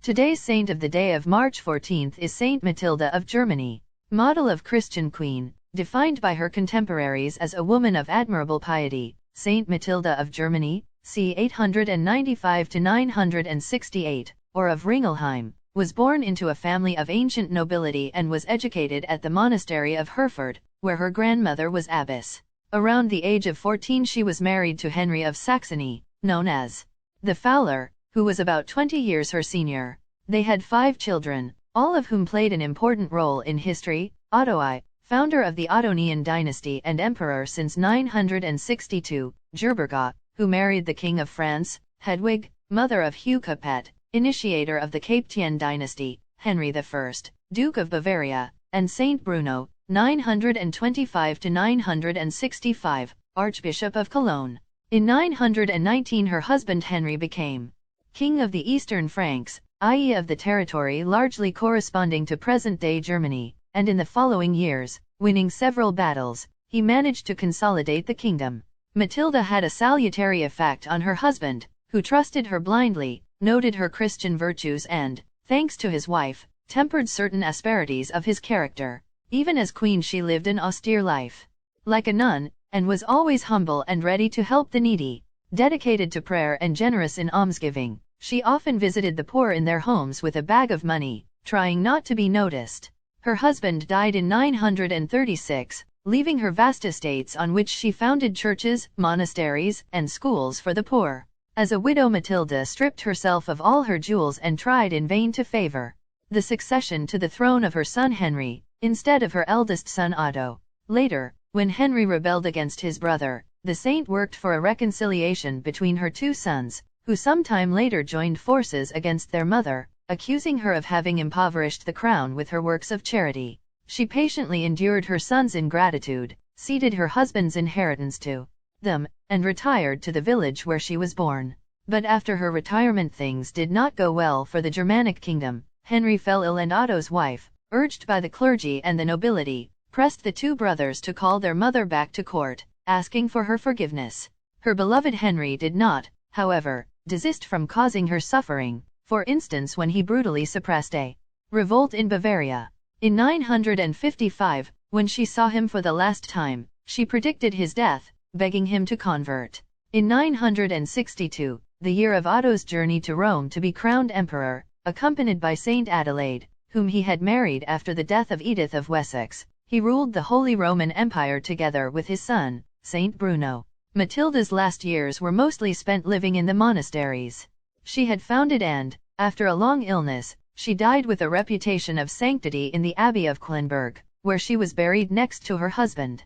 Today's saint of the day of March 14 is Saint Matilda of Germany, model of Christian queen, defined by her contemporaries as a woman of admirable piety. Saint Matilda of Germany, c. 895–968, or of Ringelheim, was born into a family of ancient nobility and was educated at the monastery of Herford, where her grandmother was abbess. Around the age of 14 she was married to Henry of Saxony, known as the Fowler, who was about 20 years her senior. They had 5 children, all of whom played an important role in history. Otto I, founder of the Ottonian dynasty and emperor since 962, Gerberga, who married the King of France, Hedwig, mother of Hugh Capet, initiator of the Capetian dynasty, Henry I, Duke of Bavaria, and Saint Bruno, 925–965, Archbishop of Cologne. In 919 her husband Henry became King of the Eastern Franks, i.e. of the territory largely corresponding to present-day Germany, and in the following years, winning several battles, he managed to consolidate the kingdom. Matilda had a salutary effect on her husband, who trusted her blindly, noted her Christian virtues and, thanks to his wife, tempered certain asperities of his character. Even as queen she lived an austere life, like a nun, and was always humble and ready to help the needy. Dedicated to prayer and generous in almsgiving, she often visited the poor in their homes with a bag of money, trying not to be noticed. Her husband died in 936, leaving her vast estates on which she founded churches, monasteries, and schools for the poor. As a widow Matilda stripped herself of all her jewels and tried in vain to favor the succession to the throne of her son Henry, instead of her eldest son Otto. Later, when Henry rebelled against his brother, the saint worked for a reconciliation between her 2 sons, who sometime later joined forces against their mother, accusing her of having impoverished the crown with her works of charity. She patiently endured her sons' ingratitude, ceded her husband's inheritance to them, and retired to the village where she was born. But after her retirement things did not go well for the Germanic kingdom. Henry fell ill and Otto's wife, urged by the clergy and the nobility, pressed the 2 brothers to call their mother back to court, asking for her forgiveness. Her beloved Henry did not, however, desist from causing her suffering, for instance when he brutally suppressed a revolt in Bavaria. In 955, when she saw him for the last time, she predicted his death, begging him to convert. In 962, the year of Otto's journey to Rome to be crowned emperor, accompanied by Saint Adelaide, whom he had married after the death of Edith of Wessex, he ruled the Holy Roman Empire together with his son, Saint Bruno. Matilda's last years were mostly spent living in the monasteries she had founded and, after a long illness, she died with a reputation of sanctity in the Abbey of Quenberg, where she was buried next to her husband.